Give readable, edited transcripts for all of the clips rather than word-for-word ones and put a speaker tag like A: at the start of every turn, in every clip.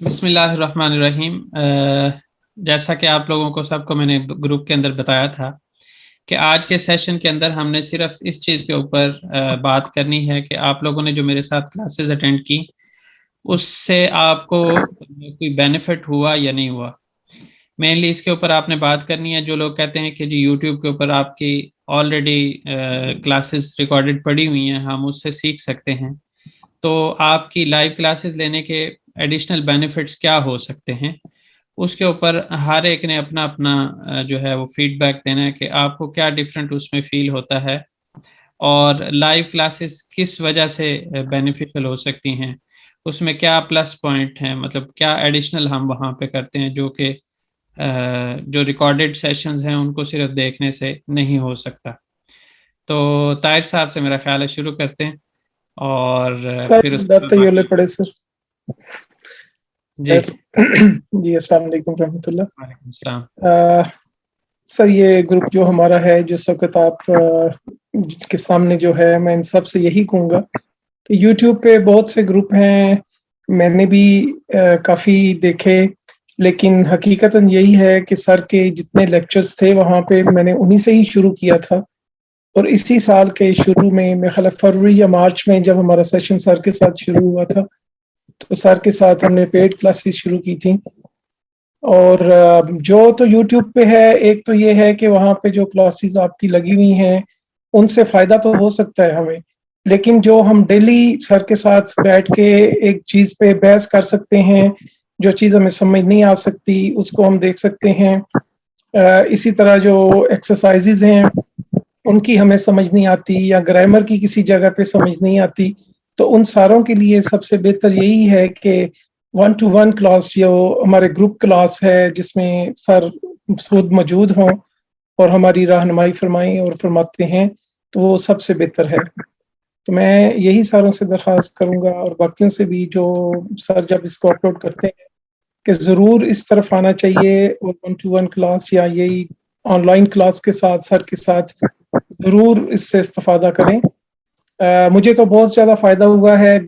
A: बिस्मिल्लाहिर्रहमानिर्रहीम। जैसा कि आप लोगों को सबको मैंने ग्रुप के अंदर बताया था कि आज के सेशन के अंदर हमने सिर्फ इस चीज़ के ऊपर बात करनी है कि आप लोगों ने जो मेरे साथ क्लासेस अटेंड की उससे आपको कोई बेनिफिट हुआ या नहीं हुआ। मेनली इसके ऊपर आपने बात करनी है। जो लोग कहते हैं कि जी यूट्यूब के ऊपर आपकी ऑलरेडी क्लासेस रिकॉर्डेड पड़ी हुई हैं, हम उससे सीख सकते हैं, तो आपकी लाइव क्लासेस लेने के एडिशनल बेनिफिट्स क्या हो सकते हैं, उसके ऊपर हर एक ने अपना अपना जो है वो फीडबैक देना है कि आपको क्या डिफरेंट उसमें फील होता है और लाइव क्लासेस किस वजह से बेनिफिशियल हो सकती हैं, उसमें क्या प्लस पॉइंट हैं, मतलब क्या एडिशनल हम वहाँ पे करते हैं जो कि जो रिकॉर्डेड सेशंस हैं उनको सिर्फ देखने से नहीं हो सकता। तो ताहिर साहब से मेरा ख्याल है शुरू करते हैं और
B: सर
A: फिर उसके बाद
B: बात ये
A: बाकी।
B: पड़े सर।
A: जी।
B: जी अस्सलाम वालेकुम रहमतुल्लाह।
A: वालेकुम सलाम।
B: सर ये ग्रुप जो हमारा है, जिस वक्त आप के सामने जो है, मैं इन सब से यही कहूँगा कि यूट्यूब पे बहुत से ग्रुप हैं, मैंने भी काफ़ी देखे, लेकिन हकीकतन यही है कि सर के जितने लेक्चर्स थे वहाँ पे मैंने उन्हीं से ही शुरू किया था। और इसी साल के शुरू में, मेरे ख्याल है फरवरी या मार्च में, जब हमारा सेशन सर के साथ शुरू हुआ था, तो सर के साथ हमने पेड क्लासेस शुरू की थी। और जो तो यूट्यूब पे है, एक तो ये है कि वहाँ पे जो क्लासेस आपकी लगी हुई हैं, उनसे फ़ायदा तो हो सकता है हमें, लेकिन जो हम डेली सर के साथ बैठ के एक चीज़ पे बहस कर सकते हैं, जो चीज़ हमें समझ नहीं आ सकती, उसको हम देख सकते हैं। इसी तरह जो एक्सरसाइज़ेज़ हैं, उनकी हमें समझ नहीं आती, या ग्रामर की किसी जगह पे समझ नहीं आती, तो उन सारों के लिए सबसे बेहतर यही है कि 1 टू 1 क्लास, जो हमारे ग्रुप क्लास है, जिसमें सर खुद मौजूद हों और हमारी रहनुमाई फरमाएँ और फरमाते हैं, तो वो सबसे बेहतर है। तो मैं यही सारों से दरख्वास्त करूँगा और बाकियों से भी, जो सर जब इसको अपलोड करते हैं, कि ज़रूर इस तरफ आना चाहिए और 1 टू 1 क्लास या यही ऑनलाइन क्लास के साथ सर के साथ ज़रूर इससे इस्तेफ़ादा करें। मुझे तो बहुत ज़्यादा फ़ायदा हुआ है।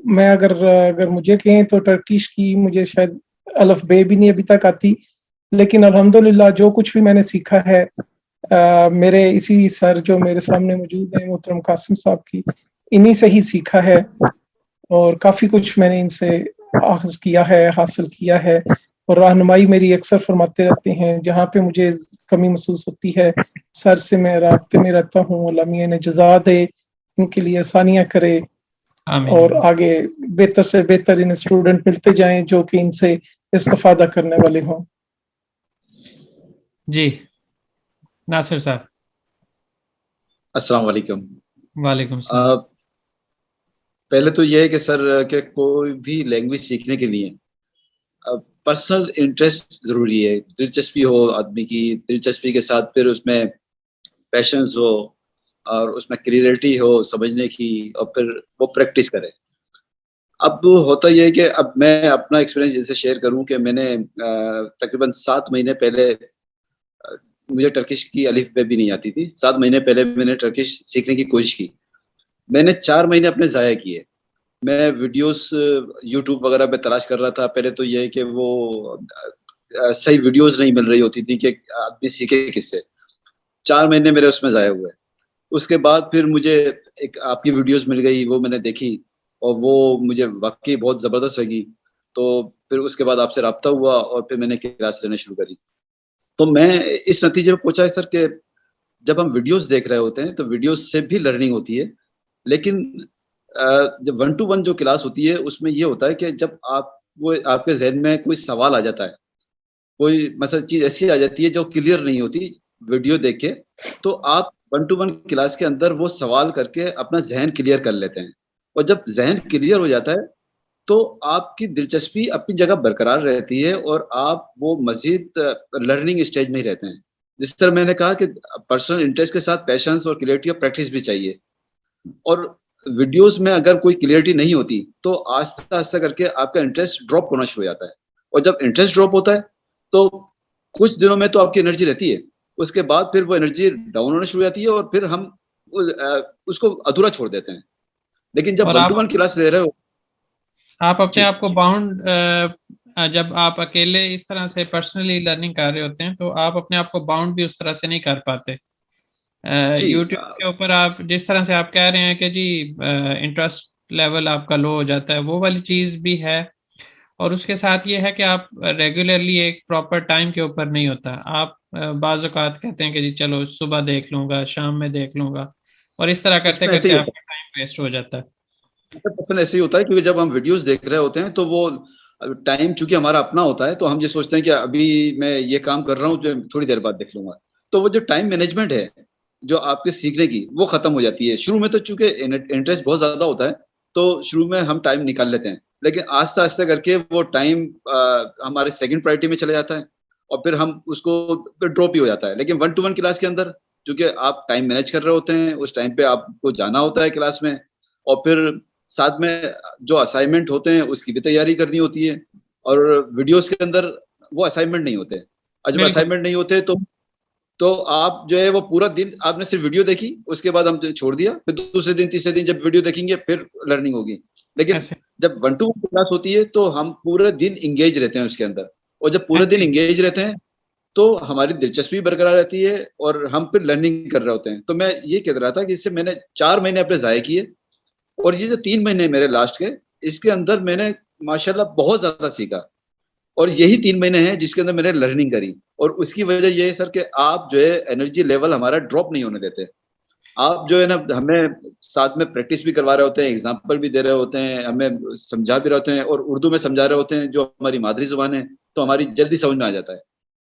B: मैं अगर मुझे कहें तो टर्किश की मुझे शायद अल्फ़बे भी नहीं अभी तक आती, लेकिन अल्हम्दुलिल्लाह जो कुछ भी मैंने सीखा है, मेरे इसी सर जो मेरे सामने मौजूद हैं, मोहतरम कासिम साहब की, इन्हीं से ही सीखा है। और काफ़ी कुछ मैंने इनसे आख़ज़ किया है, हासिल किया है, और रहनुमाई मेरी अक्सर फरमाते रहते हैं, जहाँ पे मुझे कमी महसूस होती है, सर से मैं राब्ते में रहता हूँ। अल्लाह मियाँ इन्हें जज़ा दे, इनके लिए आसानियाँ करे,
A: आमीन
B: और
A: आमीन।
B: आगे बेहतर से बेहतर इन्हें स्टूडेंट मिलते जाएँ, जो कि इनसे इस्तेफ़ादा करने वाले हों।
A: जी नासिर साहब।
C: अस्सलाम वालेकुम।
A: वालेकुम सलाम।
C: पहले तो यह है कि सर के कोई भी लैंग्वेज सीखने के लिए पर्सनल इंटरेस्ट ज़रूरी है, दिलचस्पी हो आदमी की, दिलचस्पी के साथ फिर उसमें पैशंस हो और उसमें क्लियरिटी हो समझने की, और फिर वो प्रैक्टिस करे। अब होता यह है कि अब मैं अपना एक्सपीरियंस जैसे शेयर करूं कि मैंने तकरीबन 7 महीने पहले, मुझे टर्किश की अलिफ बे भी नहीं आती थी। 7 महीने पहले मैंने टर्किश सीखने की कोशिश की। मैंने 4 महीने अपने ज़ाया किए। मैं वीडियोस यूट्यूब वगैरह पे तलाश कर रहा था। पहले तो ये है कि वो सही वीडियोस नहीं मिल रही होती थी कि आदमी सीखे किससे। 4 महीने मेरे उसमें ज़ाया हुए। उसके बाद फिर मुझे एक आपकी वीडियोस मिल गई, वो मैंने देखी और वो मुझे वाक़ई बहुत ज़बरदस्त लगी। तो फिर उसके बाद आपसे राब्ता हुआ और फिर मैंने क्लास लेना शुरू करी। तो मैं इस नतीजे पे पहुँचा सर कि जब हम वीडियोस देख रहे होते हैं तो वीडियोस से भी लर्निंग होती है, लेकिन जब 1 टू 1 जो क्लास होती है उसमें ये होता है कि जब आपके ज़हन में कोई सवाल आ जाता है, कोई मतलब चीज़ ऐसी आ जाती है जो क्लियर नहीं होती वीडियो देख के, तो आप 1 टू 1 क्लास के अंदर वो सवाल करके अपना ज़हन क्लियर कर लेते हैं। और जब ज़हन क्लियर हो जाता है, तो आपकी दिलचस्पी अपनी जगह बरकरार रहती है और आप वो मज़ीद लर्निंग स्टेज में ही रहते हैं। जिस तरह मैंने कहा कि पर्सनल इंटरेस्ट के साथ पैशंस और क्लियरिटी और प्रैक्टिस भी चाहिए। और वीडियोज़ में अगर कोई क्लियरिटी नहीं होती, तो आहिस्ता-आहिस्ता करके आपका इंटरेस्ट ड्रॉप होना शुरू हो जाता है। और जब इंटरेस्ट ड्रॉप होता है, तो कुछ दिनों में तो आपकी एनर्जी रहती है, उसके बाद फिर वो एनर्जी डाउन होना शुरू हो जाती है और फिर हम उसको अधूरा छोड़ देते हैं। लेकिन जब
A: और
C: 1 टू 1 क्लास ले रहे हो।
A: आप अपने
C: जी।
A: आप को बाउंड जब आप अकेले इस तरह से पर्सनली लर्निंग कर रहे होते हैं तो आप अपने आप को बाउंड भी उस तरह से नहीं कर पाते।
C: जी
A: यूट्यूब के ऊपर आप जिस तरह से आप कह रहे हैं कि जी इंटरेस्ट लेवल आपका लो हो जाता है, वो वाली चीज़ भी है। और उसके साथ ये है कि आप रेगुलरली एक प्रॉपर टाइम के ऊपर नहीं होता। आप बाज़ औक़ात कहते हैं कि जी चलो सुबह देख लूँगा, शाम में देख लूँगा, और इस तरह करते
C: उसमें ऐसे
A: करते
C: ही होता
A: आपका टाइम वेस्ट हो जाता है।
C: है, 100% ऐसे ही होता है, क्योंकि जब हम वीडियोस देख रहे होते हैं तो वो टाइम चूंकि हमारा अपना होता है, तो हम ये सोचते हैं कि अभी मैं ये काम कर रहा हूँ, जो थोड़ी देर बाद देख लूंगा। तो वो जो टाइम मैनेजमेंट है जो आपके सीखने की, वो खत्म हो जाती है। शुरू में तो चूंकि इंटरेस्ट बहुत ज्यादा होता है, तो शुरू में हम टाइम निकाल लेते हैं, लेकिन आस्ते आस्ते करके वो टाइम हमारे सेकंड प्रायोरिटी में चले जाता है, और फिर हम उसको ड्रॉप ही हो जाता है। लेकिन 1-to-1 क्लास के अंदर चूंकि आप टाइम मैनेज कर रहे होते हैं, उस टाइम पे आपको जाना होता है क्लास में, और फिर साथ में जो असाइनमेंट होते हैं उसकी भी तैयारी करनी होती है। और वीडियोस के अंदर वो असाइनमेंट नहीं होते, और जब
A: बिल्कुल।
C: असाइनमेंट नहीं होते तो आप जो है वो पूरा दिन आपने सिर्फ वीडियो देखी, उसके बाद हम छोड़ दिया, फिर दूसरे दिन तीसरे दिन जब वीडियो देखेंगे फिर लर्निंग होगी। लेकिन
A: ऐसे
C: जब 1-to-1 क्लास होती है तो हम पूरे दिन इंगेज रहते हैं उसके अंदर, और जब पूरे दिन
A: ऐसे
C: इंगेज रहते हैं तो हमारी दिलचस्पी बरकरार रहती है, और हम फिर लर्निंग कर रहे होते हैं। तो मैं ये कह रहा था कि इससे मैंने 4 महीने अपने ज़ाया किए, और ये जो 3 महीने मेरे लास्ट के, इसके अंदर मैंने माशाल्लाह बहुत ज़्यादा सीखा। और यही 3 महीने हैं जिसके अंदर मैंने लर्निंग करी, और उसकी वजह ये है सर कि आप जो है एनर्जी लेवल हमारा ड्रॉप नहीं होने देते। आप जो है ना हमें साथ में प्रैक्टिस भी करवा रहे होते हैं, एग्जाम्पल भी दे रहे होते हैं, हमें समझा भी रहे होते हैं, और उर्दू में समझा रहे होते हैं जो हमारी मादरी ज़ुबान है, तो हमारी जल्दी समझ में आ जाता है।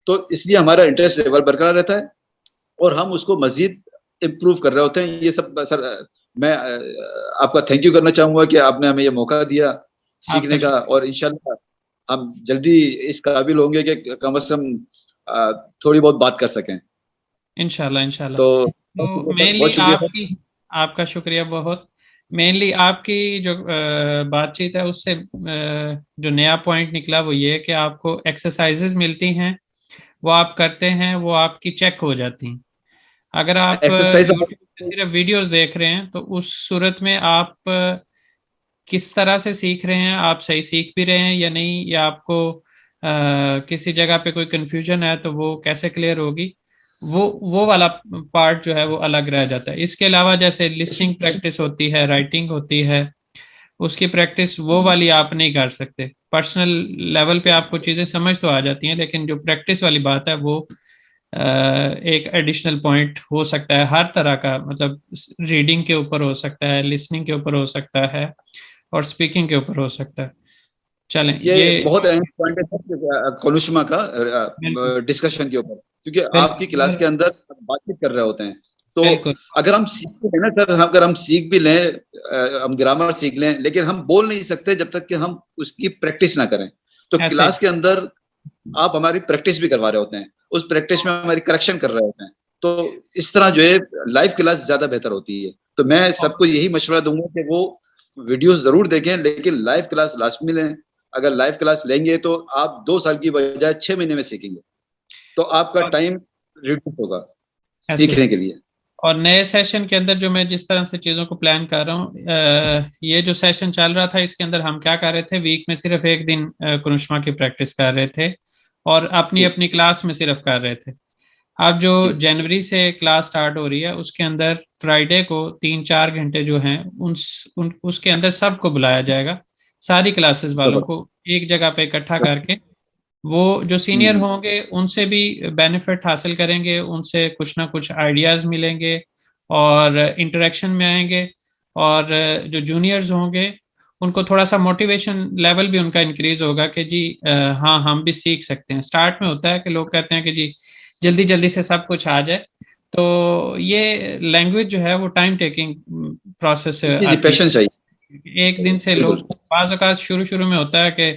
C: तो इसलिए हमारा इंटरेस्ट लेवल बरकरार रहता है, और हम उसको मज़ीद इम्प्रूव कर रहे होते हैं। ये सब सर मैं आपका थैंक यू करना चाहूँगा कि आपने हमें ये मौका दिया
A: आपका
C: सीखने का, और इंशाल्लाह हम जल्दी इस काबिल होंगे कि कम से कम थोड़ी बहुत बात कर सकें।
A: इंशाल्लाह इंशाल्लाह।
C: तो
A: तो
C: बहुत
A: मेनली
C: शुक्रिया सर।
A: आपकी आपका शुक्रिया बहुत। मेनली आपकी जो बातचीत है उससे जो नया पॉइंट निकला वो ये है कि आपको एक्सरसाइजेज मिलती हैं, वो आप करते हैं, वो आपकी चेक हो जाती हैं। अगर आप
C: एक्सरसाइज
A: यूट्यूब पे सिर्फ वीडियोस देख रहे हैं तो उस सूरत में आप किस तरह से सीख रहे हैं, आप सही सीख भी रहे हैं या नहीं, या आपको किसी जगह पे कोई कंफ्यूजन है तो वो कैसे क्लियर होगी, वो वाला पार्ट जो है वो अलग रह जाता है। इसके अलावा जैसे लिसनिंग प्रैक्टिस होती है, राइटिंग होती है, उसकी प्रैक्टिस वो वाली आप नहीं कर सकते। पर्सनल लेवल पे आपको चीज़ें समझ तो आ जाती हैं, लेकिन जो प्रैक्टिस वाली बात है वो एक एडिशनल पॉइंट हो सकता है हर तरह का, मतलब रीडिंग के ऊपर हो सकता है, लिसनिंग के ऊपर हो सकता है, और स्पीकिंग के ऊपर हो सकता है। चलें
C: ये
A: ये
C: बहुत अहम पॉइंट है सर कनुष्मा का
A: बिल्कुल
C: डिस्कशन के ऊपर, क्योंकि आपकी क्लास
A: बिल्कुल
C: के अंदर बातचीत कर रहे होते हैं। तो
A: बिल्कुल
C: अगर हम सीखते हैं ना सर, अगर हम सीख भी लें, हम ग्रामर सीख लें, लेकिन हम बोल नहीं सकते जब तक कि हम उसकी प्रैक्टिस ना करें। तो
A: ऐसे
C: क्लास के अंदर आप हमारी प्रैक्टिस भी करवा रहे होते हैं, उस प्रैक्टिस में हमारी करेक्शन कर रहे होते हैं। तो इस तरह जो है लाइव क्लास ज्यादा बेहतर होती है। तो मैं सबको यही मशवरा दूंगा कि वो वीडियो जरूर देखें, लेकिन लाइव क्लास लाजमी लें। अगर लाइव क्लास लेंगे तो आप 2 साल की बजाय 6 महीने में सीखेंगे, तो आपका
A: और
C: टाइम रिड्यूस होगा
A: ऐसे
C: सीखने के लिए।
A: और नए सेशन के अंदर जो मैं जिस तरह से चीज़ों को प्लान कर रहा हूँ, ये जो सेशन चल रहा था इसके अंदर हम क्या कर रहे थे, वीक में सिर्फ एक दिन कुरुष्मा की प्रैक्टिस कर रहे थे, और अपनी
C: जी
A: अपनी क्लास में सिर्फ कर रहे थे। अब जो
C: जी
A: जनवरी से क्लास स्टार्ट हो रही है उसके अंदर फ्राइडे को 3-4 घंटे जो हैं उसके अंदर सबको बुलाया जाएगा, सारी क्लासेस वालों
C: जबरदस्त।
A: को एक जगह पे इकट्ठा करके। वो जो सीनियर
C: हम्म,
A: होंगे उनसे भी बेनिफिट हासिल करेंगे, उनसे कुछ ना कुछ आइडियाज मिलेंगे और इंटरेक्शन में आएंगे। और जो जूनियर्स होंगे उनको थोड़ा सा मोटिवेशन लेवल भी उनका इंक्रीज होगा कि जी हाँ हम भी सीख सकते हैं। स्टार्ट में होता है कि लोग कहते हैं कि जी जल्दी जल्दी से सब कुछ आ जाए, तो ये लैंग्वेज जो है वो टाइम टेकिंग प्रोसेस
C: जी जी,
A: आती
C: पैशन चाहिए।
A: है। एक दिन से
C: बिल्कुल।
A: लोग बाज़ औक़ात शुरू शुरू में होता है कि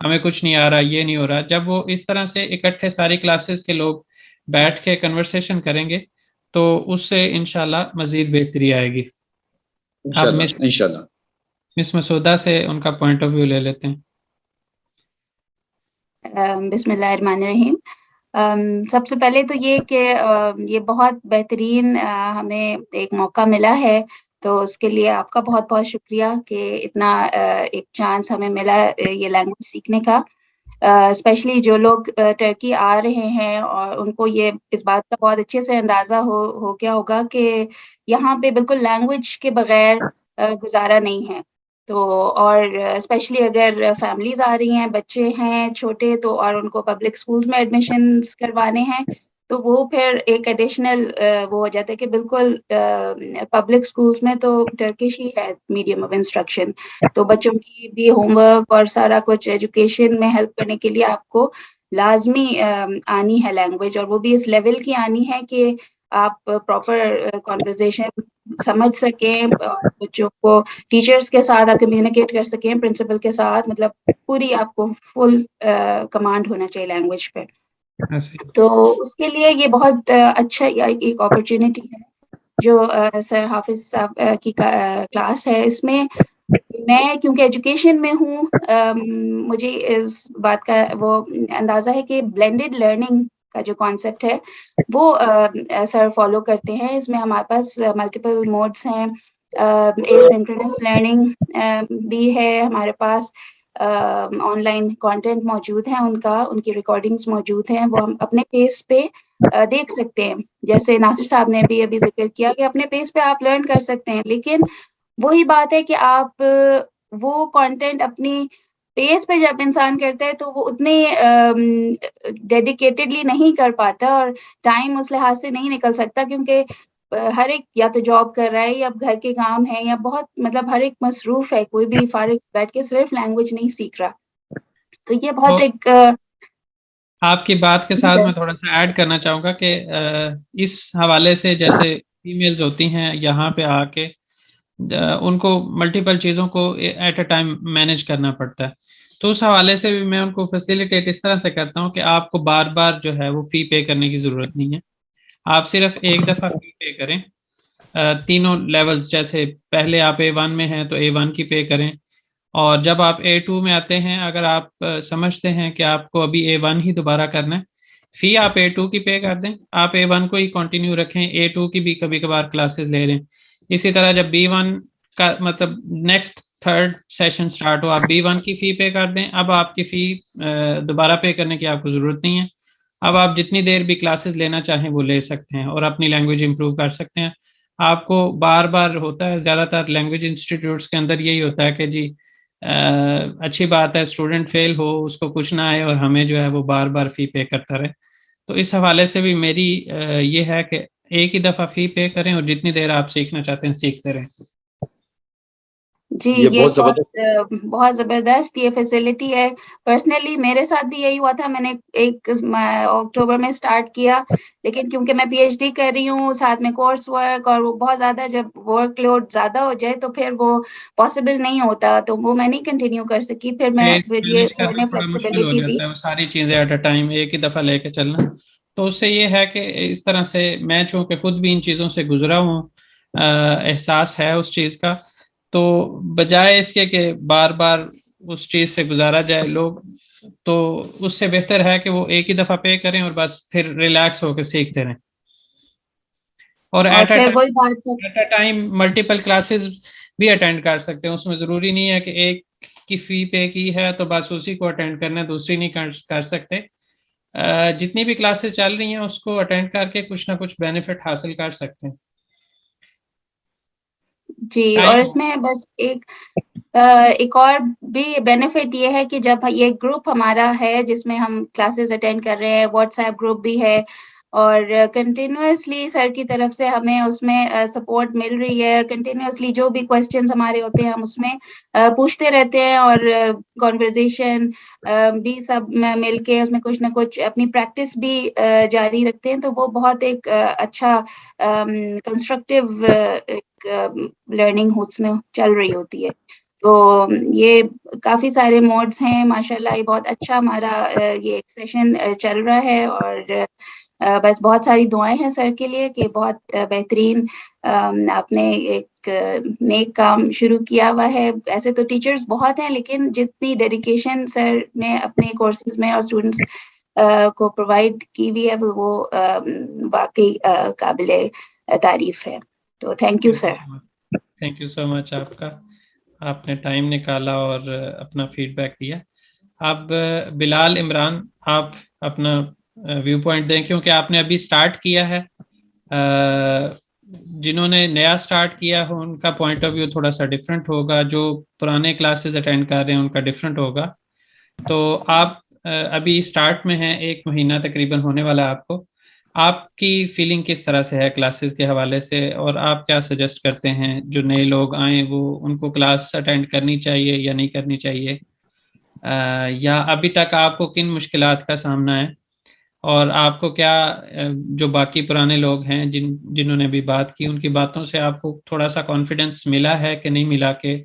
A: हमें कुछ नहीं आ रहा, ये नहीं हो रहा। जब वो इस तरह से इकट्ठे सारी क्लासेस के लोग बैठ के कन्वर्सेशन करेंगे तो उससे इंशाल्लाह मजीद बेहतरी आएगी। अब मिस
C: इंशाल्लाह इंशाल्लाह।
A: मिस मसूदा से उनका पॉइंट ऑफ व्यू ले लेते हैं।
D: बिस्मिल्लाहिर्रहमानिर्रहीम। सबसे पहले तो ये कि ये बहुत बेहतरीन हमें एक मौका मिला है, तो उसके लिए आपका बहुत-बहुत शुक्रिया कि इतना एक चांस हमें मिला ये लैंग्वेज सीखने का। स्पेशली जो लोग टर्की आ रहे हैं और उनको ये इस बात का बहुत अच्छे से अंदाज़ा हो गया होगा कि यहाँ पे बिल्कुल लैंग्वेज के बगैर गुजारा नहीं है। तो और स्पेशली अगर फैमिलीज आ रही हैं, बच्चे हैं छोटे, तो और उनको पब्लिक स्कूल्स में एडमिशन्स करवाने हैं, तो वो फिर एक एडिशनल वो हो जाता है कि बिल्कुल पब्लिक स्कूल्स में तो टर्किश ही है मीडियम ऑफ इंस्ट्रक्शन, तो बच्चों की भी होमवर्क और सारा कुछ एजुकेशन में हेल्प करने के लिए आपको लाजमी आनी है लैंग्वेज, और वो भी इस लेवल की आनी है कि आप प्रॉपर कॉन्वर्जेशन समझ सकें, बच्चों को टीचर्स के साथ आप कम्युनिकेट कर सकें, प्रिंसिपल के साथ, मतलब पूरी आपको फुल कमांड होना चाहिए लैंग्वेज पे। तो उसके लिए ये बहुत अच्छा एक अपॉर्चुनिटी है जो सर हाफिज साहब की क्लास है। इसमें मैं क्योंकि एजुकेशन में हूँ, मुझे इस बात का वो अंदाज़ा है कि ब्लेंडेड लर्निंग का जो कॉन्सेप्ट है वो सर फॉलो करते हैं। इसमें हमारे पास मल्टीपल मोड्स हैं, एसिंक्रोनस लर्निंग भी है हमारे पास, ऑनलाइन कंटेंट मौजूद है, उनकी रिकॉर्डिंग्स मौजूद हैं, वो हम अपने पेस पे देख सकते हैं। जैसे नासिर साहब ने भी अभी जिक्र किया कि अपने पेस पे आप लर्न कर सकते हैं, लेकिन वही बात है कि आप वो कंटेंट अपनी पेस पे जब इंसान करता है तो वो उतने डेडिकेटेडली नहीं कर पाता और टाइम उस लिहाज से नहीं निकल सकता, क्योंकि हर एक या तो जॉब कर रहा है या घर के काम है या बहुत मतलब हर एक मसरूफ है, कोई भी फारिग बैठ के सिर्फ लैंग्वेज नहीं सीख रहा। तो ये बहुत एक
A: आपकी बात के साथ मैं थोड़ा सा ऐड करना चाहूँगा कि इस हवाले से जैसे फीमेल्स होती हैं यहाँ पे आके उनको मल्टीपल चीज़ों को एट अ टाइम मैनेज करना पड़ता है, तो उस हवाले से भी मैं उनको फैसिलिटेट इस तरह से करता हूँ कि आपको बार बार जो है वो फी पे करने की ज़रूरत नहीं है। आप सिर्फ एक दफ़ा फी पे करें, तीनों लेवल्स, जैसे पहले आप A1 में हैं तो A1 की पे करें, और जब आप A2 में आते हैं, अगर आप समझते हैं कि आपको अभी A1 ही दोबारा करना है, फी आप A2 की पे कर दें, आप A1 को ही कंटिन्यू रखें, A2 की भी कभी कभार क्लासेस ले लें। इसी तरह जब B1 का मतलब नेक्स्ट थर्ड सेशन स्टार्ट हो, आप B1 की फी पे कर दें, अब आपकी फी दोबारा पे करने की आपको ज़रूरत नहीं है। अब आप जितनी देर भी क्लासेस लेना चाहें वो ले सकते हैं और अपनी लैंग्वेज इंप्रूव कर सकते हैं। आपको बार बार होता है, ज़्यादातर लैंग्वेज इंस्टीट्यूट्स के अंदर यही होता है कि जी अच्छी बात है स्टूडेंट फेल हो, उसको कुछ ना आए और हमें जो है वो बार बार फी पे करता रहे। तो इस हवाले से भी मेरी ये है कि एक ही दफ़ा फी पे करें और जितनी देर आप सीखना चाहते हैं सीखते रहें।
D: जी, ये बहुत ज़बरदस्त ये फैसिलिटी है। पर्सनली मेरे साथ भी यही हुआ था, मैंने एक अक्टूबर में स्टार्ट किया, लेकिन क्योंकि मैं PhD कर रही हूँ, साथ में कोर्स वर्क, और वो बहुत ज़्यादा जब वर्कलोड ज़्यादा हो जाए तो फिर वो पॉसिबल नहीं होता, तो वो मैं नहीं कंटिन्यू कर सकी। फिर ये सर ने फ्लेक्सिबिलिटी दी।
A: वो सारी चीज़ें एट अ टाइम एक ही दफ़ा लेके चलना, तो उससे ये है कि इस तरह से मैं चूँकि खुद भी इन चीज़ों से गुजरा हूँ, एहसास है उस चीज़ का, तो बजाय इसके कि बार बार उस चीज़ से गुजारा जाए लोग, तो उससे बेहतर है कि वो एक ही दफ़ा पे करें और बस फिर रिलैक्स होकर सीखते रहें। और
D: और फिर वही बात है,
A: at a time multiple classes भी अटेंड कर सकते हैं, उसमें ज़रूरी नहीं है कि एक की फी पे की है तो बस उसी को अटेंड करना है, दूसरी नहीं कर सकते। जितनी भी क्लासेस चल रही हैं उसको अटेंड करके कुछ ना कुछ बेनिफिट हासिल कर सकते हैं।
D: जी। और इसमें बस एक और भी बेनिफिट ये है कि जब ये ग्रुप हमारा है जिसमें हम क्लासेस अटेंड कर रहे हैं, व्हाट्सएप ग्रुप भी है, और कंटिन्यूअसली सर की तरफ से हमें उसमें सपोर्ट मिल रही है। कंटिन्यूअसली जो भी क्वेश्चंस हमारे होते हैं हम उसमें पूछते रहते हैं, और कॉन्वर्जेशन भी सब मिलके उसमें कुछ ना कुछ अपनी प्रैक्टिस भी जारी रखते हैं, तो वो बहुत एक अच्छा कंस्ट्रक्टिव लर्निंग उसमें चल रही होती है। तो ये काफी सारे मोड्स हैं माशाल्लाह, ये बहुत अच्छा हमारा ये एक सेशन चल रहा है, और बस बहुत सारी दुआएं हैं सर के लिए कि बहुत बेहतरीन आपने एक नेक काम शुरू किया हुआ है। ऐसे तो टीचर्स बहुत हैं, लेकिन जितनी डेडिकेशन सर ने अपने कोर्सेज में और स्टूडेंट्स को प्रोवाइड की हुई है वो वाकई काबिले तारीफ है। तो thank you sir.
A: Thank you so much आपका, आपने टाइम निकाला और अपना फीडबैक दिया। अब बिलाल इमरान, आप अपना व्यू पॉइंट दें, क्योंकि आपने अभी स्टार्ट किया है। जिन्होंने नया स्टार्ट किया हो उनका पॉइंट ऑफ व्यू थोड़ा सा डिफरेंट होगा, जो पुराने क्लासेस अटेंड कर रहे हैं उनका डिफरेंट होगा। तो आप अभी स्टार्ट में हैं, 1 महीना तकरीबन होने वाला है आपको। आपकी फीलिंग किस तरह से है क्लासेस के हवाले से, और आप क्या सजेस्ट करते हैं जो नए लोग आए वो उनको क्लास अटेंड करनी चाहिए या नहीं करनी चाहिए? या अभी तक आपको किन मुश्किलात का सामना है, और आपको क्या जो बाकी पुराने लोग हैं जिन्होंने भी बात की उनकी बातों से आपको थोड़ा सा कॉन्फिडेंस मिला है कि नहीं मिला, कि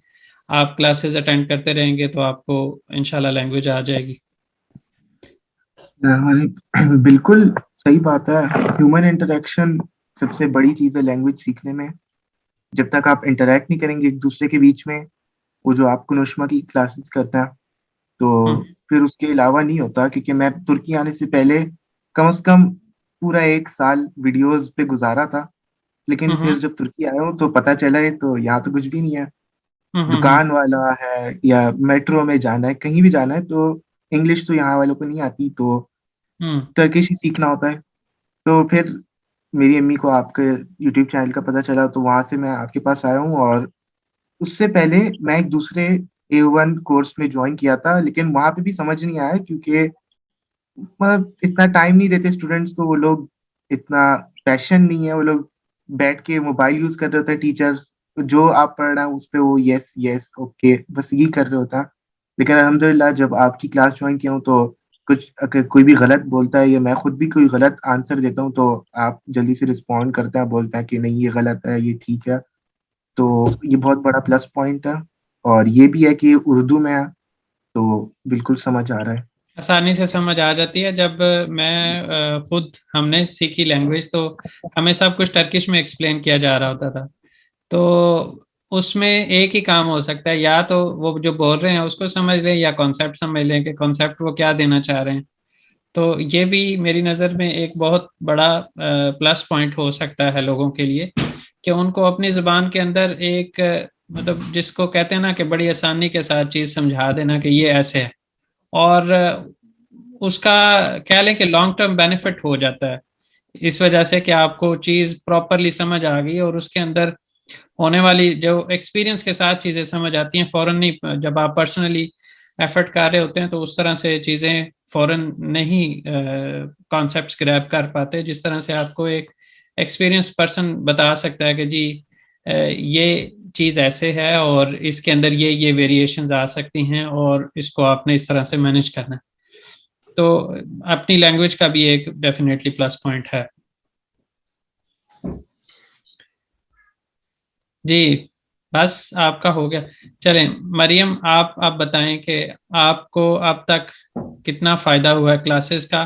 A: आप क्लासेस अटेंड करते रहेंगे तो आपको इंशाल्लाह लैंग्वेज आ जाएगी?
E: बिल्कुल सही बात है। ह्यूमन इंटरेक्शन सबसे बड़ी चीज है लैंग्वेज सीखने में। जब तक आप इंटरेक्ट नहीं करेंगे एक दूसरे के बीच में, वो जो आपको नोशमा की क्लासेस करता है, तो फिर उसके अलावा नहीं होता। क्योंकि मैं तुर्की आने से पहले कम से कम पूरा 1 साल वीडियोस पे गुजारा था, लेकिन फिर जब तुर्की आया हूँ तो पता चला है तो यहाँ तो कुछ भी नहीं है। दुकान वाला है या मेट्रो में जाना है, कहीं भी जाना है, तो इंग्लिश तो यहाँ वालों को नहीं आती, तो टर्किश ही सीखना होता है। तो फिर मेरी अम्मी को आपके यूट्यूब चैनल का पता चला, तो वहां से मैं आपके पास आया हूँ। और उससे पहले मैं एक दूसरे A1 कोर्स में ज्वाइन किया था, लेकिन वहां पे भी समझ नहीं आया, क्योंकि मतलब इतना टाइम नहीं देते स्टूडेंट्स, तो वो लोग इतना पैशन नहीं है। वो लोग बैठ के मोबाइल यूज कर रहे होते हैं, टीचर्स जो आप पढ़ रहे हैं उस पे वो यस यस ओके बस यही कर रहे होता है। लेकिन अल्हम्दुलिल्लाह जब आपकी क्लास ज्वाइन किया हूँ तो कुछ अगर कोई भी गलत बोलता है या मैं खुद भी कोई गलत आंसर देता हूँ, तो आप जल्दी से रिस्पॉन्ड करते हैं, बोलते हैं कि नहीं ये गलत है ये ठीक है। तो ये बहुत बड़ा प्लस पॉइंट है। और ये भी है कि उर्दू में है, तो बिल्कुल समझ आ रहा है।
A: आसानी से समझ आ जाती है। जब मैं खुद हमने सीखी लैंग्वेज तो हमें सब कुछ टर्किश में एक्सप्लेन किया जा रहा होता था। तो उसमें एक ही काम हो सकता है, या तो वो जो बोल रहे हैं उसको समझ लें या कॉन्सेप्ट समझ लें कि कॉन्सेप्ट वो क्या देना चाह रहे हैं। तो ये भी मेरी नज़र में एक बहुत बड़ा प्लस पॉइंट हो सकता है लोगों के लिए, कि उनको अपनी ज़ुबान के अंदर एक मतलब जिसको कहते हैं ना कि बड़ी आसानी के साथ चीज़ समझा देना कि ये ऐसे है, और उसका ख्याल है कि लॉन्ग टर्म बेनिफिट हो जाता है इस वजह से कि आपको चीज़ प्रॉपरली समझ आ गई, और उसके अंदर होने वाली जो एक्सपीरियंस के साथ चीज़ें समझ आती हैं फौरन नहीं। जब आप पर्सनली एफर्ट कर रहे होते हैं तो उस तरह से चीज़ें फौरन नहीं कॉन्सेप्ट्स ग्रैब कर पाते, जिस तरह से आपको एक एक्सपीरियंस पर्सन बता सकता है कि जी ये चीज़ ऐसे है और इसके अंदर ये वेरिएशंस आ सकती हैं और इसको आपने इस तरह से मैनेज करना है। तो अपनी लैंग्वेज का भी एक डेफिनेटली प्लस पॉइंट है। जी, बस आपका हो गया। चलें मरियम, आप बताएं कि आपको अब तक कितना फ़ायदा हुआ है क्लासेस का,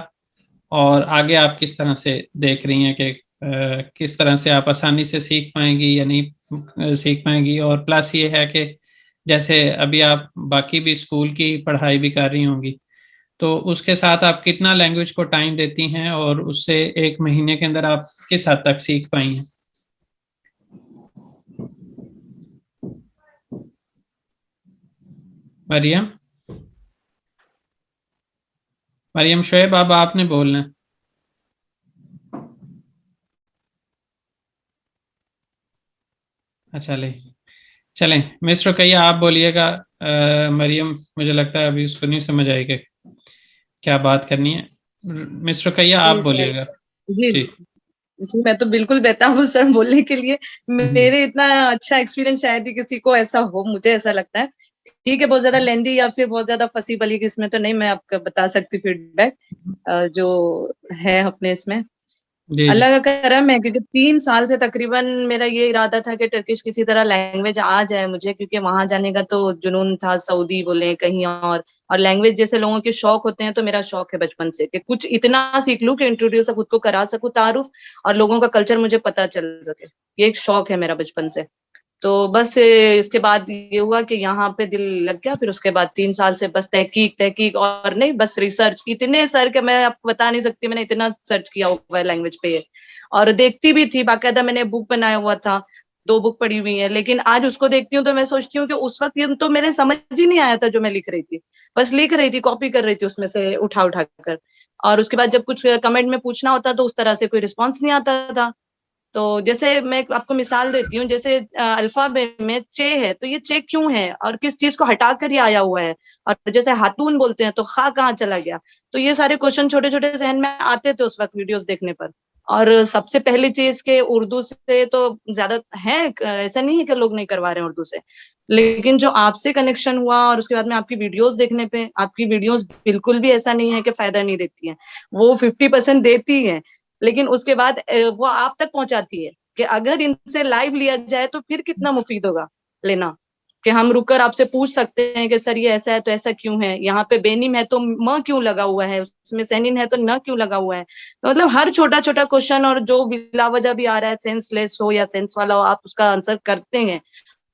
A: और आगे आप किस तरह से देख रही हैं कि किस तरह से आप आसानी से सीख पाएंगी या नहीं सीख पाएंगी। और प्लस ये है कि जैसे अभी आप बाकी भी स्कूल की पढ़ाई भी कर रही होंगी, तो उसके साथ आप कितना लैंग्वेज को टाइम देती हैं, और उससे 1 महीने के अंदर आप किस हद तक सीख पाई हैं? मरियम, मरियम शुएब, अब आपने बोलना है। अच्छा चलें मिस्टर रुकैया आप बोलिएगा। मरियम मुझे लगता है अभी उसको नहीं समझ आएगी क्या बात करनी है। मिस्टर रुकैया आप
F: जी सर।
A: बोलिएगा।
F: जी
A: जी।
F: जी मैं तो बिल्कुल बेताब हूँ सर बोलने के लिए। मेरे इतना अच्छा एक्सपीरियंस शायद ही किसी को ऐसा हो, मुझे ऐसा लगता है। ठीक है, बहुत ज्यादा लेंदी या फिर बहुत ज्यादा फंसी बली इसमें तो नहीं मैं आपको बता सकती फीडबैक जो है अपने इसमें।
A: जी जी।
F: अल्लाह का करम है, क्योंकि 3 साल से तकरीबन मेरा ये इरादा था कि टर्किश किसी तरह लैंग्वेज आ जाए मुझे, क्योंकि वहां जाने का तो जुनून था, सऊदी बोले कहीं और लैंग्वेज जैसे लोगों के शौक होते हैं, तो मेरा शौक है बचपन से कि कुछ इतना सीख लूं कि इंट्रोड्यूस खुद को करा सकूं तारुफ, और लोगों का कल्चर मुझे पता चल सके। ये एक शौक है मेरा बचपन से। तो बस इसके बाद ये हुआ कि यहाँ पे दिल लग गया। फिर उसके बाद 3 साल से बस तहकीक तहकीक और नहीं, बस रिसर्च। इतने सर के मैं आपको बता नहीं सकती, मैंने इतना सर्च किया हुआ है लैंग्वेज पे। और देखती भी थी, बाकायदा मैंने बुक बनाया हुआ था। 2 बुक पढ़ी हुई है, लेकिन आज उसको देखती हूँ तो मैं सोचती हूँ कि उस वक्त ये तो मेरे समझ ही नहीं आया था जो मैं लिख रही थी, बस लिख रही थी, कॉपी कर रही थी उसमें से उठा उठा कर, और उसके बाद जब कुछ कमेंट में पूछना होता तो उस तरह से कोई रिस्पॉन्स नहीं आता था। तो जैसे मैं आपको मिसाल देती हूँ, जैसे अल्फाबेट में चे है, तो ये चे क्यों है और किस चीज को हटा कर ये आया हुआ है, और जैसे हाथून बोलते हैं तो खा कहाँ चला गया, तो ये सारे क्वेश्चन छोटे छोटे जहन में आते थे उस वक्त वीडियोस देखने पर। और सबसे पहली चीज के उर्दू से तो ज्यादा है, ऐसा नहीं है कि लोग नहीं करवा रहे हैं उर्दू से, लेकिन जो आपसे कनेक्शन हुआ और उसके बाद में आपकी वीडियोस देखने पे, आपकी वीडियोस बिल्कुल भी ऐसा नहीं है कि फायदा नहीं देती है, वो 50% देती है, लेकिन उसके बाद वो आप तक पहुंचाती है कि अगर इनसे लाइव लिया जाए तो फिर कितना मुफीद होगा लेना, कि हम रुककर आपसे पूछ सकते हैं कि सर ये ऐसा है तो ऐसा क्यों है, यहाँ पे बेनिम है तो म क्यों लगा हुआ है, उसमें सेनिन है तो न क्यों लगा हुआ है। तो मतलब हर छोटा छोटा क्वेश्चन, और जो बिलावजह भी आ रहा है, सेंसलेस हो या सेंस वाला हो, आप उसका आंसर करते हैं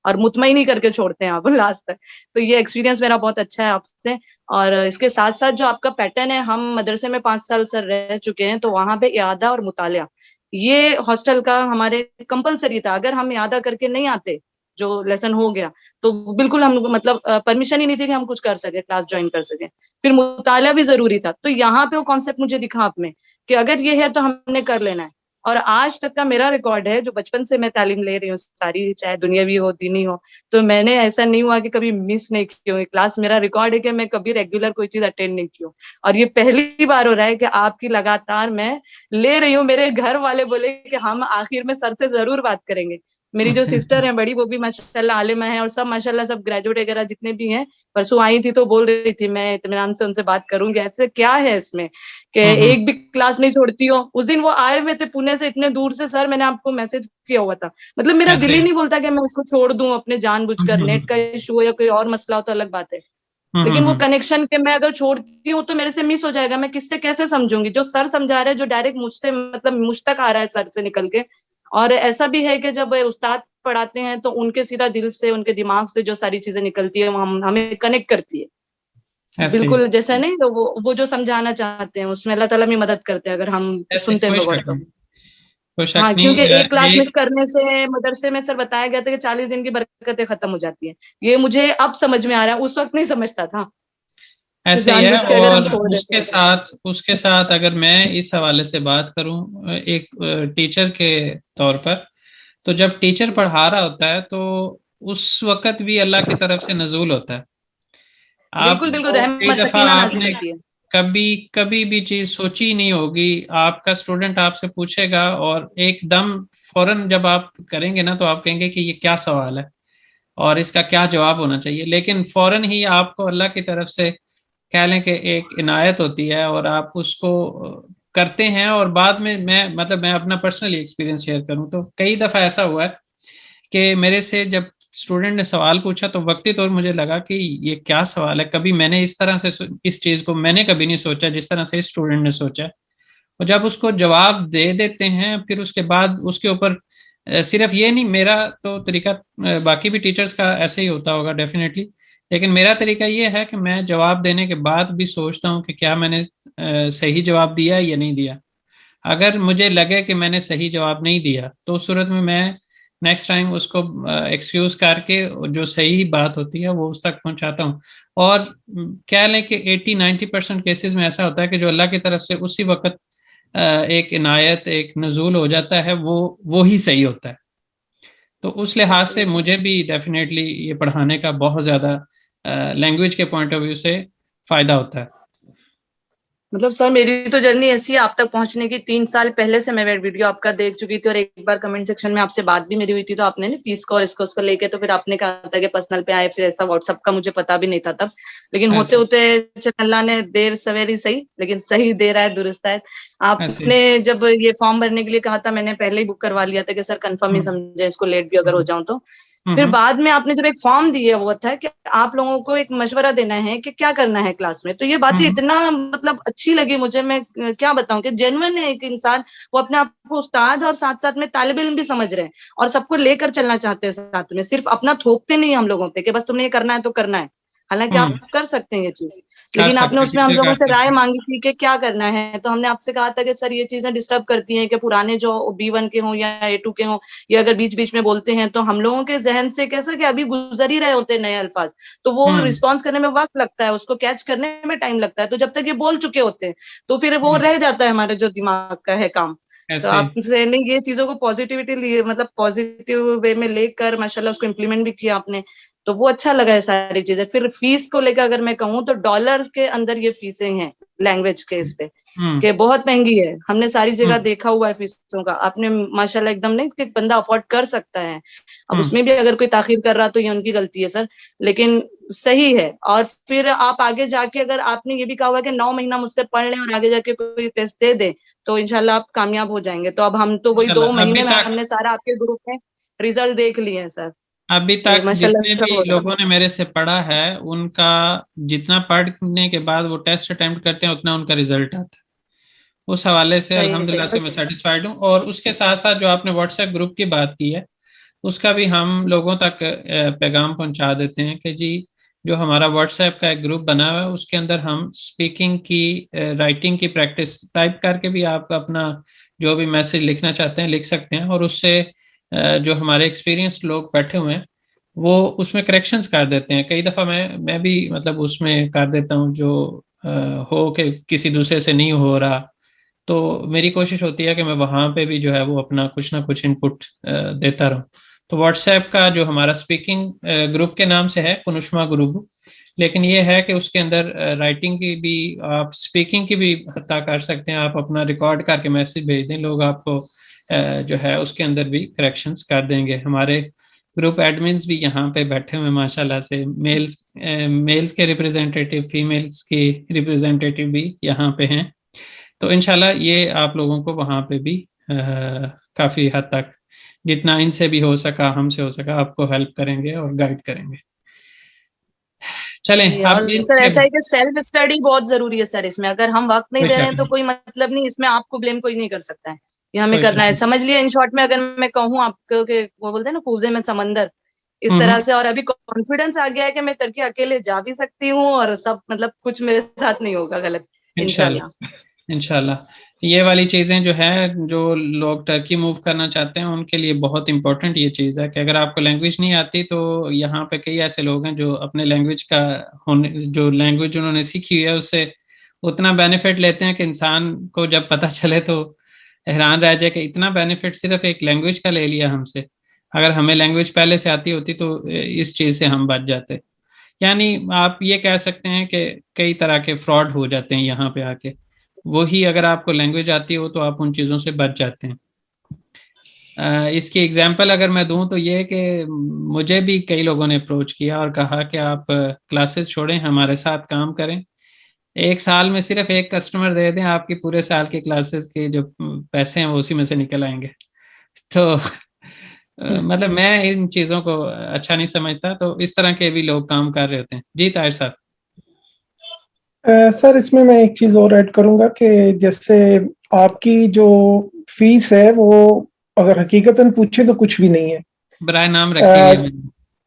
F: और मुतमईन ही करके छोड़ते हैं आप लास्ट तक। तो ये एक्सपीरियंस मेरा बहुत अच्छा है आपसे। और इसके साथ साथ जो आपका पैटर्न है, हम मदरसे में 5 साल सर रह चुके हैं, तो वहां पे इयादा और मुतालिया ये हॉस्टल का हमारे कंपलसरी था। अगर हम इयादा करके नहीं आते, जो लेसन हो गया, तो बिल्कुल हम मतलब परमिशन ही नहीं थी कि हम कुछ कर सके, क्लास ज्वाइन कर सके। फिर मुताला भी जरूरी था। तो यहाँ पे वो कॉन्सेप्ट मुझे दिखा आप में कि अगर ये है तो हमने कर लेना है। और आज तक का मेरा रिकॉर्ड है, जो बचपन से मैं तालीम ले रही हूँ सारी, चाहे दुनियावी हो दीनी हो, तो मैंने ऐसा नहीं हुआ कि कभी मिस नहीं की हो क्लास। मेरा रिकॉर्ड है कि मैं कभी रेगुलर कोई चीज अटेंड नहीं की हूँ। और ये पहली बार हो रहा है कि आपकी लगातार मैं ले रही हूँ। मेरे घर वाले बोले कि हम आखिर में सर से जरूर बात करेंगे। मेरी जो सिस्टर है बड़ी, वो भी माशाल्लाह आलिमा है, और सब माशाल्लाह सब ग्रेजुएट वगैरह जितने भी हैं। परसों आई थी तो बोल रही थी मैं इत्मीनान से उनसे बात करूंगी, ऐसे क्या है इसमें कि एक भी क्लास नहीं छोड़ती हो। उस दिन वो आए हुए थे पुणे से, इतने दूर से, सर मैंने आपको मैसेज किया हुआ था। मतलब मेरा दिल ही नहीं बोलता कि मैं इसको छोड़ दूं अपने जानबूझकर, नेट का इशू हो या कोई और मसला हो तो अलग बात है, लेकिन वो कनेक्शन के मैं अगर छोड़ती हूँ तो मेरे से मिस हो जाएगा। मैं किससे कैसे समझूंगी जो सर समझा रहे हैं, जो डायरेक्ट मुझसे मतलब मुझ तक आ रहा है सर से निकल के। और ऐसा भी है कि जब उस्ताद पढ़ाते हैं तो उनके सीधा दिल से, उनके दिमाग से जो सारी चीजें निकलती है वो हमें कनेक्ट करती है। बिल्कुल जैसा नहीं, तो वो जो समझाना चाहते हैं उसमें अल्लाह ताला भी मदद करते हैं अगर हम सुनते हैं गौर तो। हाँ, क्योंकि एक क्लास मिस करने से मदरसे में सर बताया गया था कि 40 दिन की बरकतें खत्म हो जाती है। ये मुझे अब समझ में आ रहा है, उस वक्त नहीं समझता था।
A: ऐसे ही है।
F: के अगर हम
A: और
F: छोड़
A: उसके साथ अगर मैं इस हवाले से बात करूं एक टीचर के तौर पर, तो जब टीचर पढ़ा रहा होता है तो उस वक्त भी अल्लाह की तरफ से नजूल होता है। आप
F: बिल्कुल बिल्कुल,
A: कई
F: रहमत
A: दफा
F: सकीना नाज़िल
A: आपने
F: होती है।
A: कभी कभी भी चीज सोची ही नहीं होगी, आपका स्टूडेंट आपसे पूछेगा और एकदम फौरन जब आप करेंगे ना तो आप कहेंगे कि ये क्या सवाल है और इसका क्या जवाब होना चाहिए, लेकिन फौरन ही आपको अल्लाह की तरफ से कह लें कि एक इनायत होती है और आप उसको करते हैं। और बाद में मैं अपना पर्सनली एक्सपीरियंस शेयर करूं तो कई दफा ऐसा हुआ है कि मेरे से जब स्टूडेंट ने सवाल पूछा तो वक्ती तौर मुझे लगा कि ये क्या सवाल है, कभी मैंने इस तरह से इस चीज को मैंने कभी नहीं सोचा जिस तरह से इस स्टूडेंट ने सोचा। और जब उसको जवाब दे देते हैं फिर उसके बाद उसके ऊपर सिर्फ ये नहीं, मेरा तो तरीका बाकी भी टीचर्स का ऐसे ही होता होगा डेफिनेटली, लेकिन मेरा तरीका ये है कि मैं जवाब देने के बाद भी सोचता हूँ कि क्या मैंने सही जवाब दिया या नहीं दिया। अगर मुझे लगे कि मैंने सही जवाब नहीं दिया तो उस सूरत में मैं नेक्स्ट टाइम उसको एक्सक्यूज करके जो सही बात होती है वो उस तक पहुंचाता हूँ। और कह लें कि 80-90% केसेस में ऐसा होता है कि जो अल्लाह की तरफ से उसी वक्त एक इनायत एक नजूल हो जाता है वो ही सही होता है। तो उस लिहाज से मुझे भी डेफिनेटली ये पढ़ाने का बहुत ज़्यादा लैंग्वेज के पॉइंट ऑफ व्यू से फ़ायदा होता है।
F: मतलब सर मेरी तो जर्नी ऐसी है आप तक पहुंचने की। 3 साल पहले से मैं वीडियो आपका देख चुकी थी, और एक बार कमेंट सेक्शन में आपसे बात भी मेरी हुई थी, तो आपने फीस को और इसको लेके तो फिर आपने कहा था कि पर्सनल पे आए, फिर ऐसा व्हाट्सएप का मुझे पता भी नहीं था तब, लेकिन होते होते अल्लाह ने देर सवेर ही सही, लेकिन सही दे रहा है दुरुस्त है। आपने जब ये फॉर्म भरने के लिए कहा था, मैंने पहले ही बुक करवा लिया था कि सर कंफर्म ही समझे इसको, लेट भी अगर हो जाऊं तो। फिर बाद में आपने जब एक फॉर्म दिया वो था कि आप लोगों को एक मशवरा देना है कि क्या करना है क्लास में, तो ये बातें इतना मतलब अच्छी लगी मुझे। मैं क्या बताऊं कि जेन्युइन है एक इंसान, वो अपने आप को उस्ताद और साथ साथ में तालिब इल्म भी समझ रहे हैं, और सबको लेकर चलना चाहते हैं साथ में, सिर्फ अपना थोपते नहीं हम लोगों पे कि बस तुमने ये करना है तो करना है। हालांकि आप कर सकते हैं ये चीज, लेकिन
A: कर
F: आपने
A: सकते
F: उसमें हम
A: हैं,
F: लोगों
A: कर
F: से
A: सकते
F: राय
A: हैं।
F: मांगी थी कि क्या करना है, तो हमने आपसे कहा था कि सर ये चीजें डिस्टर्ब करती हैं कि पुराने जो B1 के हों या A2 के हों, ये अगर बीच बीच में बोलते हैं तो हम लोगों के जहन से कैसा कि अभी गुजर ही रहे होते हैं नए अल्फाज, तो वो रिस्पॉन्स करने में वक्त लगता है, उसको कैच करने में टाइम लगता है, तो जब तक ये बोल चुके होते हैं तो फिर वो रह जाता है हमारे जो दिमाग का है काम। तो
A: ऐसे
F: आपसे नहीं ये चीजों को पॉजिटिविटी लिए, मतलब पॉजिटिव वे में लेकर माशाल्लाह उसको इम्प्लीमेंट भी किया आपने, तो वो अच्छा लगा है सारी चीजें। फिर फीस को लेकर अगर मैं कहूँ तो डॉलर के अंदर ये फीसें हैं लैंग्वेज के इस पे, कि बहुत महंगी है, हमने सारी जगह देखा हुआ है फीसों का। आपने माशाल्लाह एकदम नहीं कि बंदा अफोर्ड कर सकता है, अब उसमें भी अगर कोई ताखीर कर रहा तो ये उनकी गलती है सर, लेकिन सही है। और फिर आप आगे जाके अगर आपने ये भी कहा हुआ कि 9 महीना मुझसे पढ़ लें और आगे जाके कोई टेस्ट दे दे तो इंशाल्लाह आप कामयाब हो जाएंगे, तो अब हम तो वही 2 महीने में हमने सारा आपके ग्रुप में रिजल्ट देख लिए हैं सर।
A: अभी
F: तो
A: तक जितने
F: माशाल्लाह सब
A: भी
F: हो रहा है।
A: लोगों ने मेरे से पढ़ा है उनका, जितना पढ़ने के बाद वो टेस्ट अटेम्प्ट करते हैं उतना उनका रिजल्ट आता है। उस हवाले से
F: सही
A: अल्हम्दुलिल्लाह से मैं
F: सही।
A: सेटिस्फाइड हूँ। और उसके साथ साथ जो आपने व्हाट्सएप ग्रुप की बात की है उसका भी हम लोगों तक पैगाम पहुंचा देते हैं कि जी जो हमारा व्हाट्सएप का एक ग्रुप बना हुआ है उसके अंदर हम स्पीकिंग की, राइटिंग की प्रैक्टिस, टाइप करके भी आप अपना जो भी मैसेज लिखना चाहते हैं लिख सकते हैं, और उससे जो हमारे एक्सपीरियंस लोग बैठे हुए हैं वो उसमें करेक्शंस कर देते हैं। कई दफ़ा मैं भी मतलब उसमें कर देता हूँ जो हो कि किसी दूसरे से नहीं हो रहा, तो मेरी कोशिश होती है कि मैं वहाँ पे भी जो है वो अपना कुछ ना कुछ इनपुट देता रहूँ। तो व्हाट्सएप का जो हमारा स्पीकिंग ग्रुप के नाम से है कुनुष्मा ग्रुप, लेकिन ये है कि उसके अंदर राइटिंग की भी, आप स्पीकिंग की भी हत्ता कर सकते हैं। आप अपना रिकॉर्ड करके मैसेज भेज दें, लोग आपको जो है उसके अंदर भी करेक्शंस कर देंगे। हमारे ग्रुप एडमिन्स भी यहाँ पे बैठे हुए माशाल्लाह से, मेल्स के रिप्रेजेंटेटिव, फीमेल्स के रिप्रेजेंटेटिव भी यहाँ पे हैं। तो इंशाल्लाह ये आप लोगों को वहाँ पे भी काफ़ी हद तक जितना इनसे भी हो सका, हमसे हो सका, आपको हेल्प करेंगे और गाइड करेंगे। चलें आप
F: और सर ऐसा है कि सेल्फ स्टडी बहुत जरूरी है सर, इसमें अगर हम वक्त नहीं दे रहे हैं तो कोई मतलब नहीं, इसमें आपको ब्लेम कोई नहीं कर सकता है, ये हमें करना है। समझ लिया इन शॉर्ट में अगर मैं कहूँ आपको कि वो बोलते हैं ना कूजे में समंदर, इस तरह से। और अभी कॉन्फिडेंस आ गया है कि मैं करके अकेले जा भी सकती हूँ और सब मतलब कुछ मेरे साथ नहीं होगा गलत, इंशाल्लाह।
A: इंशाल्लाह ये वाली चीज़ें जो है, जो लोग टर्की मूव करना चाहते हैं उनके लिए बहुत इंपॉर्टेंट ये चीज़ है कि अगर आपको लैंग्वेज नहीं आती तो यहाँ पे कई ऐसे लोग हैं जो अपने लैंग्वेज का होने, जो लैंग्वेज उन्होंने सीखी हुई है उससे उतना बेनिफिट लेते हैं कि इंसान को जब पता चले तो हैरान रह जाए कि इतना बेनिफिट सिर्फ एक लैंग्वेज का ले लिया हमसे। अगर हमें लैंग्वेज पहले से आती होती तो इस चीज़ से हम बच जाते। यानी आप ये कह सकते हैं कि कई तरह के फ्रॉड हो जाते हैं यहाँ पे आके, वही अगर आपको लैंग्वेज आती हो तो आप उन चीज़ों से बच जाते हैं। इसकी एग्जांपल अगर मैं दूं तो ये कि मुझे भी कई लोगों ने अप्रोच किया और कहा कि आप क्लासेस छोड़ें, हमारे साथ काम करें, एक साल में सिर्फ एक कस्टमर दे दें, आपकी पूरे साल की क्लासेस के जो पैसे हैं वो उसी में से निकल आएंगे। तो मतलब मैं इन चीज़ों को अच्छा नहीं समझता, तो इस तरह के भी लोग काम कर रहे होते हैं। जी ताहिर साहब।
B: सर इसमें मैं एक चीज और ऐड करूंगा कि जैसे आपकी जो फीस है वो अगर हकीकतन पूछे तो कुछ भी नहीं है।
A: बराए नाम रखी हुई है मैंने।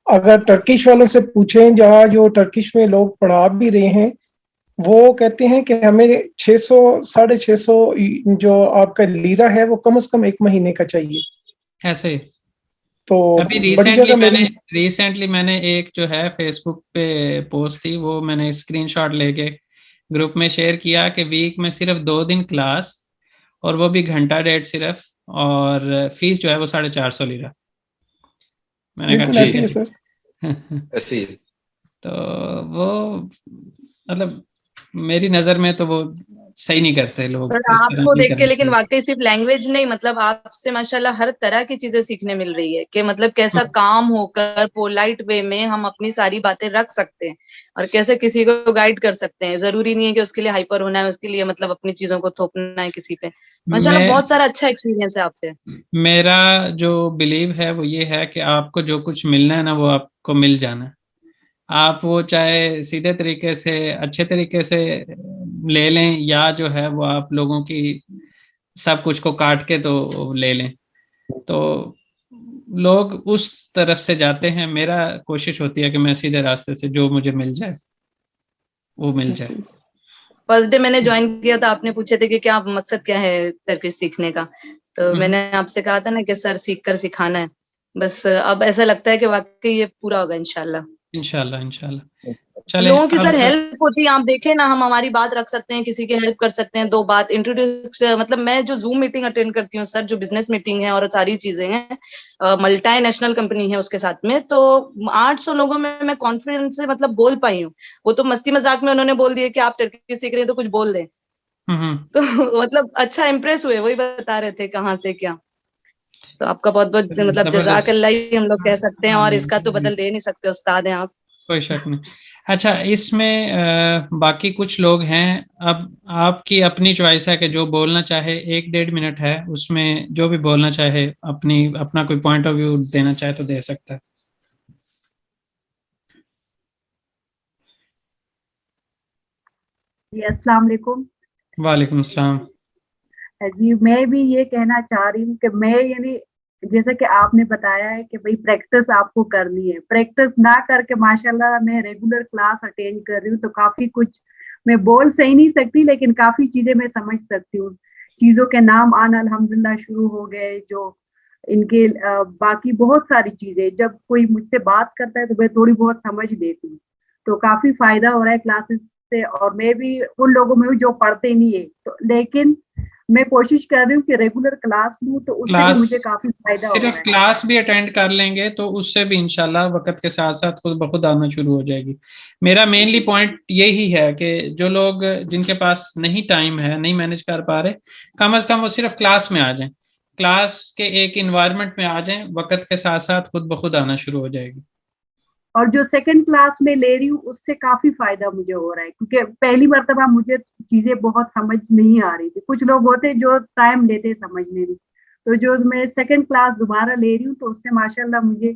B: अगर टर्किश वालों से पूछें, जहाँ जो टर्किश में लोग पढ़ा भी रहे हैं, वो कहते हैं कि हमें 600 650 जो आपका लीरा है वो कम से कम 1 महीने का चाहिए।
A: ऐसे
B: तो
A: अभी
B: बड़ी जगह मेरी
A: रिसेंटली मैंने एक जो है फेसबुक पे पोस्ट थी, वो मैंने स्क्रीनशॉट लेके ग्रुप में शेयर किया कि वीक में सिर्फ 2 दिन क्लास, और वो भी घंटा डेढ़ सिर्फ, और फीस जो है वो 450 लीरा। मैंने कहा
B: बिल्कुल
A: ठीक
B: ऐसे ही है सर।
A: है।
C: ऐसे ही
A: तो वो मतलब मेरी नजर में तो वो सही नहीं करते लोग,
F: सर
A: इस तरह
F: आपको
A: नहीं
F: देख के
A: करना
F: लेकिन
A: चाहिए।
F: वाकई सिर्फ लैंग्वेज नहीं, मतलब आपसे माशाल्लाह हर तरह की चीजें सीखने मिल रही है कि मतलब कैसा काम होकर पोलाइट वे में हम अपनी सारी बातें रख सकते हैं और कैसे किसी को गाइड कर सकते हैं। जरूरी नहीं है कि उसके लिए हाइपर होना है, उसके लिए मतलब अपनी चीजों को थोपना है किसी पे। माशाल्लाह
A: मैं
F: बहुत सारा अच्छा एक्सपीरियंस है आपसे।
A: मेरा जो बिलीव है वो ये है कि आपको जो कुछ मिलना है ना वो आपको मिल जाना है। आप वो चाहे सीधे तरीके से, अच्छे तरीके से ले लें, या जो है वो आप लोगों की सब कुछ को काट के तो ले लें। तो लोग उस तरफ से जाते हैं, मेरा कोशिश होती है कि मैं सीधे रास्ते से जो मुझे मिल जाए वो मिल जाए।
F: फर्स्ट डे मैंने ज्वाइन किया था, आपने पूछे थे कि क्या मकसद क्या है टर्किश सीखने का, तो मैंने आपसे कहा था ना कि सर सीख कर सिखाना है। बस अब ऐसा लगता है कि वाकई ये पूरा होगा इंशाल्लाह।
A: इंशाल्लाह इंशाल्लाह। चले
F: लोगों की सर
A: अब
F: हेल्प होती है, आप देखें ना, हम हमारी बात रख सकते हैं, किसी की हेल्प कर सकते हैं, 2 बात इंट्रोड्यूस, मतलब मैं जो जूम मीटिंग अटेंड करती हूँ सर, जो बिजनेस मीटिंग है और सारी चीजें हैं, मल्टी नेशनल कंपनी है उसके साथ में, तो 800 लोगों में मैं कॉन्फिडेंस से मतलब बोल पाई हूँ। वो तो मस्ती मजाक में उन्होंने बोल दिया कि आप टर्की सीख रहे हैं तो कुछ बोल दें, तो मतलब अच्छा इम्प्रेस हुए, वही बता रहे थे कहाँ से क्या। तो आपका बहुत बहुत मतलब
A: जबरदस्त।
F: जज़ाकल्लाह ही हम लोग कह सकते हैं, और
A: आमीन,
F: इसका तो
A: आमीन।
F: बदल दे नहीं सकते, उस्ताद हैं आप।
A: कोई शक नहीं। अच्छा, इसमें बाकी कुछ लोग हैं, अब आपकी अपनी चॉइस है कि जो बोलना चाहे, 1-1.5 मिनट है, उसमें जो भी बोलना चाहे, अपना कोई पॉइंट ऑफ व्यू देना चाहे तो दे सकता है।
G: जी अस्सलाम वालेकुम।
A: वालेकुम सलाम।
G: जी मैं भी ये कहना चाह रही हूँ कि मैं यानी जैसे कि आपने बताया है कि भाई प्रैक्टिस आपको करनी है, प्रैक्टिस ना करके माशाल्लाह मैं रेगुलर क्लास अटेंड कर रही हूँ, तो काफी कुछ मैं बोल सही नहीं सकती लेकिन काफी चीजें मैं समझ सकती हूँ। चीजों के नाम आना अल्हम्दुलिल्लाह शुरू हो गए, जो इनके बाकी बहुत सारी चीजें जब कोई मुझसे बात करता है तो मैं थोड़ी बहुत समझ लेती हूँ, तो काफी फायदा हो रहा है क्लासेस से। और मैं भी उन लोगों में हूँ जो पढ़ते नहीं है, तो लेकिन मैं कोशिश कर रही हूँ कि रेगुलर क्लास लूँ, तो उससे भी
A: क्लास,
G: मुझे काफी फायदा हो
A: सिर्फ
G: रहा है।
A: क्लास भी अटेंड कर लेंगे तो उससे भी इंशाल्लाह वक्त के साथ साथ खुद ब खुद आना शुरू हो जाएगी। मेरा मेनली पॉइंट यही है कि जो लोग जिनके पास नहीं टाइम है, नहीं मैनेज कर पा रहे, कम से कम वो सिर्फ क्लास में आ जाएं, क्लास के एक इन्वायरमेंट में आ जाएं, वक्त के साथ साथ खुद ब खुद आना शुरू हो जाएगी।
G: और जो सेकंड क्लास में ले रही हूँ उससे काफी फायदा मुझे हो रहा है, क्योंकि पहली मर्तबा मुझे चीजें बहुत समझ नहीं आ रही थी। कुछ लोग होते जो टाइम लेते समझने में, तो जो मैं सेकंड क्लास दोबारा ले रही हूँ तो उससे माशाल्लाह मुझे